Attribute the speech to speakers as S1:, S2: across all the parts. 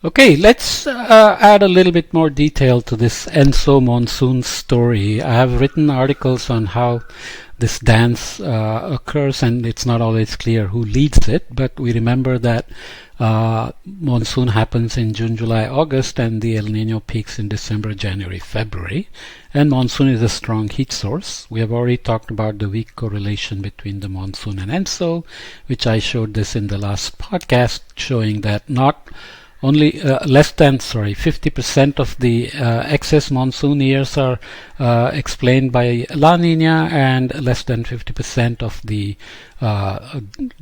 S1: Okay, let's add a little bit more detail to this ENSO monsoon story. I have written articles on how this dance occurs, and it's not always clear who leads it, but we remember that monsoon happens in June, July, August, and the El Nino peaks in December, January, February. And monsoon is a strong heat source. We have already talked about the weak correlation between the monsoon and ENSO, which I showed this in the last podcast, showing that not only less than 50% of the excess monsoon years are explained by La Nina, and less than 50% of the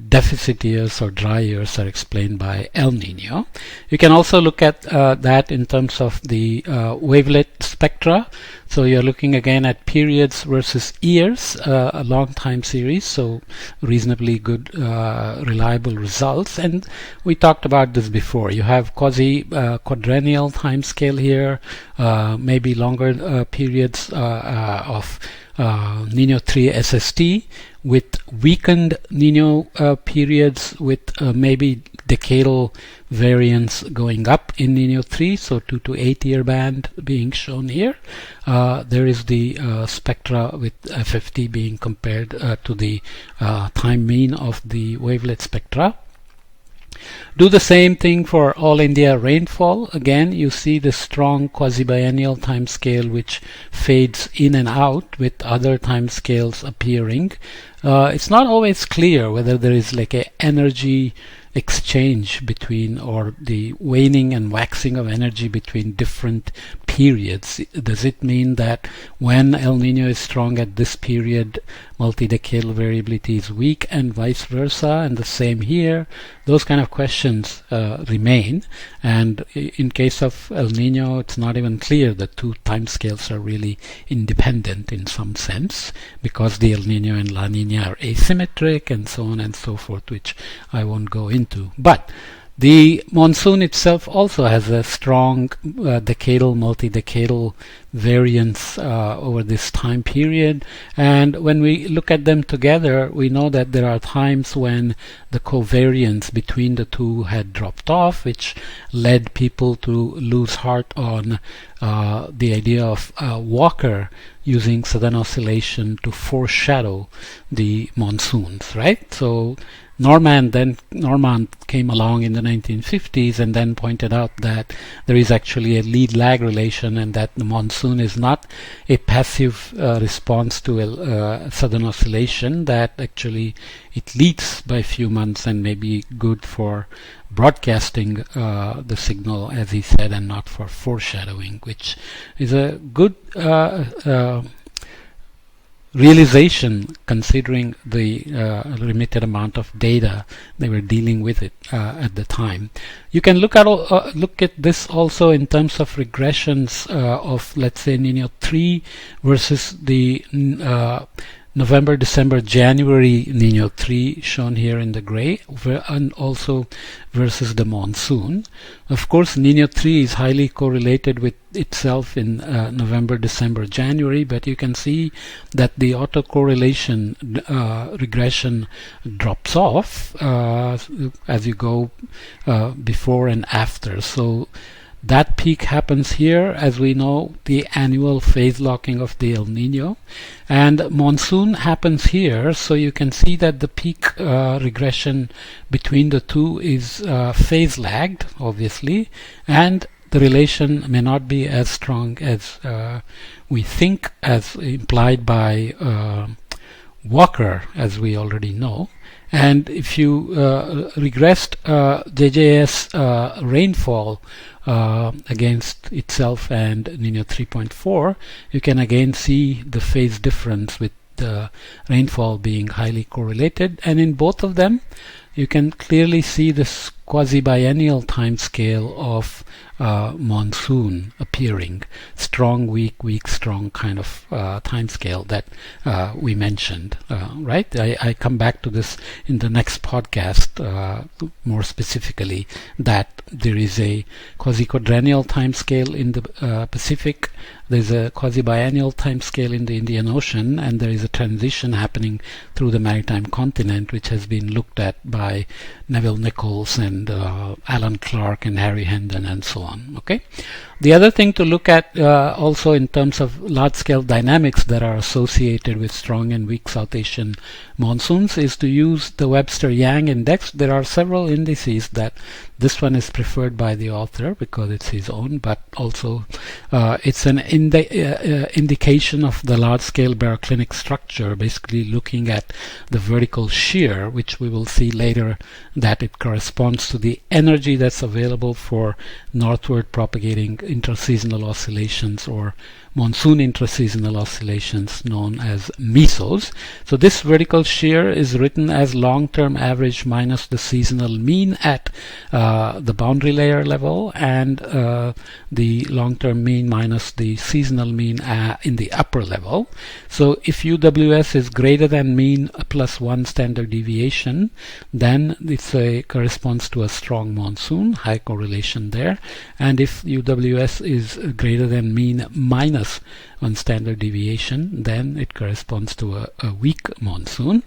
S1: deficit years or dry years are explained by El Nino. You can also look at that in terms of the wavelet spectra. So you're looking again at periods versus years, a long time series, so reasonably good, reliable results. And we talked about this before. You have quasi-quadrennial time scale here, maybe longer periods of Nino 3 SST with weakened Nino periods with maybe decadal variance going up in Nino 3, so 2 to 8 year band being shown here. There is the spectra with FFT being compared to the time mean of the wavelet spectra. Do the same thing for all India rainfall. Again, you see the strong quasi-biennial time scale which fades in and out with other time scales appearing. It's not always clear whether there is like a energy exchange between, or the waning and waxing of energy between different periods. Does it mean that when El Nino is strong at this period, multi-decadal variability is weak, and vice versa, and the same here? Those kind of questions remain, and in case of El Nino, it's not even clear that two timescales are really independent in some sense, because the El Nino and La Nina are asymmetric and so on and so forth, which I won't go into. But the monsoon itself also has a strong decadal, multi-decadal variance over this time period, and when we look at them together, we know that there are times when the covariance between the two had dropped off, which led people to lose heart on the idea of Walker using southern oscillation to foreshadow the monsoons, right? So Norman came along in the 1950s and then pointed out that there is actually a lead-lag relation, and that the monsoon is not a passive response to southern oscillation, that actually it leads by a few months and may be good for broadcasting the signal, as he said, and not for foreshadowing, which is a good realization considering the limited amount of data they were dealing with it at the time. You can look at this also in terms of regressions of, let's say, Nino 3 versus the November, December, January Nino 3 shown here in the gray, and also versus the monsoon. Of course, Nino 3 is highly correlated with itself in November, December, January, but you can see that the autocorrelation regression drops off as you go before and after. So that peak happens here, as we know, the annual phase locking of the El Nino, and monsoon happens here, so you can see that the peak regression between the two is phase lagged, obviously, and the relation may not be as strong as we think, as implied by Walker, as we already know. And if you regressed JJS rainfall against itself and Nino 3.4, you can again see the phase difference with the rainfall being highly correlated, and in both of them you can clearly see this quasi-biennial time scale of monsoon appearing. Strong, weak, weak, strong kind of time scale that we mentioned, right? I come back to this in the next podcast more specifically, that there is a quasi-quadrennial time scale in the Pacific, there's a quasi-biennial time scale in the Indian Ocean, and there is a transition happening through the maritime continent, which has been looked at by Neville Nichols and and Alan Clark and Harry Hendon and so on. Okay. The other thing to look at also in terms of large-scale dynamics that are associated with strong and weak South Asian monsoons is to use the Webster-Yang index. There are several indices that this one is preferred by the author because it's his own, but also it's an indication of the large-scale baroclinic structure, basically looking at the vertical shear, which we will see later that it corresponds to the energy that's available for northward propagating intraseasonal oscillations or monsoon intraseasonal oscillations known as mesos. So this vertical shear is written as long-term average minus the seasonal mean at the boundary layer level and the long-term mean minus the seasonal mean in the upper level. So if UWS is greater than mean plus 1 standard deviation, then it corresponds to a strong monsoon, high correlation there. And if UWS is greater than mean minus 1 standard deviation, then it corresponds to a weak monsoon.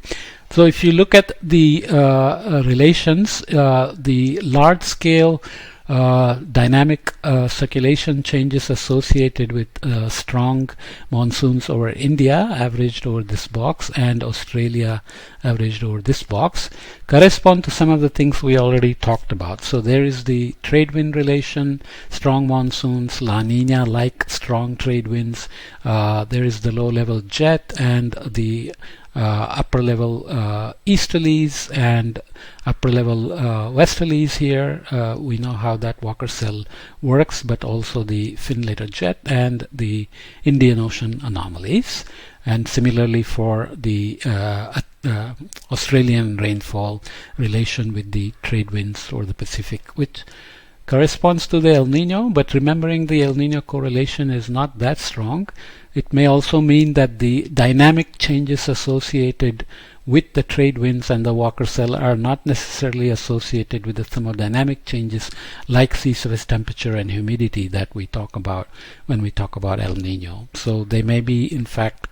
S1: So if you look at the relations, the large scale dynamic circulation changes associated with strong monsoons over India averaged over this box and Australia averaged over this box correspond to some of the things we already talked about. So there is the trade wind relation, strong monsoons, La Nina like strong trade winds, there is the low level jet and the upper level easterlies and upper level westerlies here. We know how that Walker cell works, but also the Finlater jet and the Indian Ocean anomalies. And similarly for the Australian rainfall relation with the trade winds or the Pacific, which corresponds to the El Nino, but remembering the El Nino correlation is not that strong. It may also mean that the dynamic changes associated with the trade winds and the Walker cell are not necessarily associated with the thermodynamic changes like sea surface temperature and humidity that we talk about when we talk about El Nino. So they may be in fact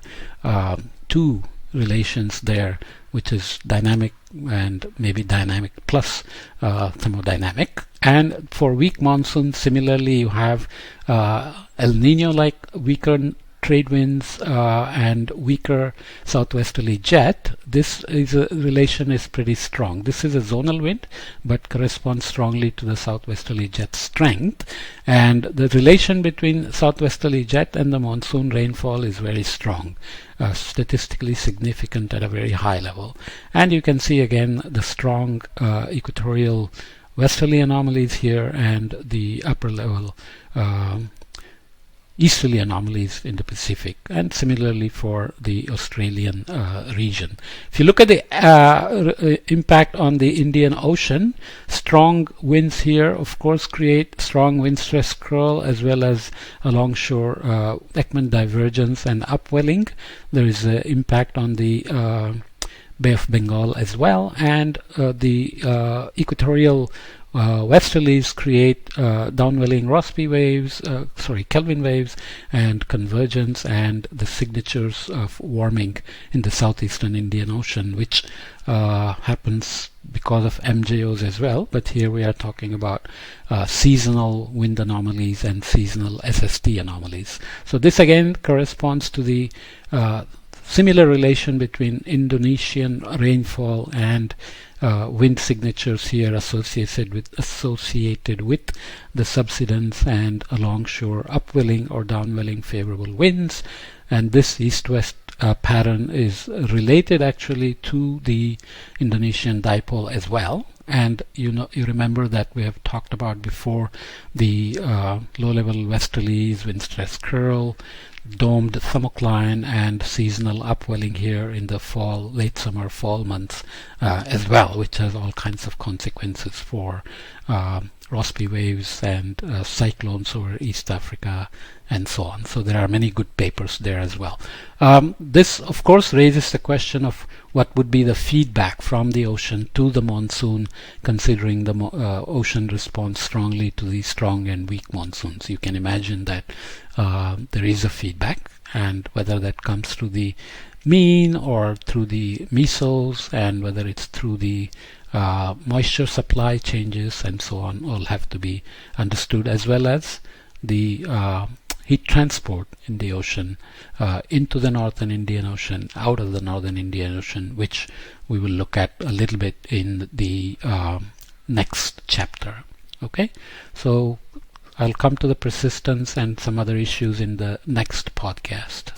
S1: two relations there, which is dynamic and maybe dynamic plus thermodynamic. And for weak monsoon, similarly, you have El Nino like weaker trade winds and weaker southwesterly jet. This is a relation is pretty strong. This is a zonal wind but corresponds strongly to the southwesterly jet strength, and the relation between southwesterly jet and the monsoon rainfall is very strong, statistically significant at a very high level. And you can see again the strong equatorial westerly anomalies here and the upper level easterly anomalies in the Pacific, and similarly for the Australian region. If you look at the impact on the Indian Ocean, strong winds here of course create strong wind stress curl as well as alongshore Ekman divergence and upwelling. There is an impact on the Bay of Bengal as well, and the equatorial westerlies create downwelling Rossby waves, Kelvin waves, and convergence and the signatures of warming in the southeastern Indian Ocean, which happens because of MJOs as well. But here we are talking about seasonal wind anomalies and seasonal SST anomalies. So this again corresponds to the similar relation between Indonesian rainfall and wind signatures here associated with the subsidence and alongshore upwelling or downwelling favorable winds. And this east-west pattern is related actually to the Indonesian dipole as well. And you remember that we have talked about before the low-level westerlies, wind stress curl, domed thermocline, and seasonal upwelling here in the fall, late summer, fall months as well, which has all kinds of consequences for Rossby waves and cyclones over East Africa and so on. So there are many good papers there as well. This of course raises the question of what would be the feedback from the ocean to the monsoon, considering the ocean responds strongly to the strong and weak monsoons. You can imagine that there is a feedback, and whether that comes through the mean or through the mesos, and whether it's through the moisture supply changes and so on all have to be understood, as well as the heat transport in the ocean into the northern Indian Ocean, out of the northern Indian Ocean, which we will look at a little bit in the next chapter. Okay, so I'll come to the persistence and some other issues in the next podcast.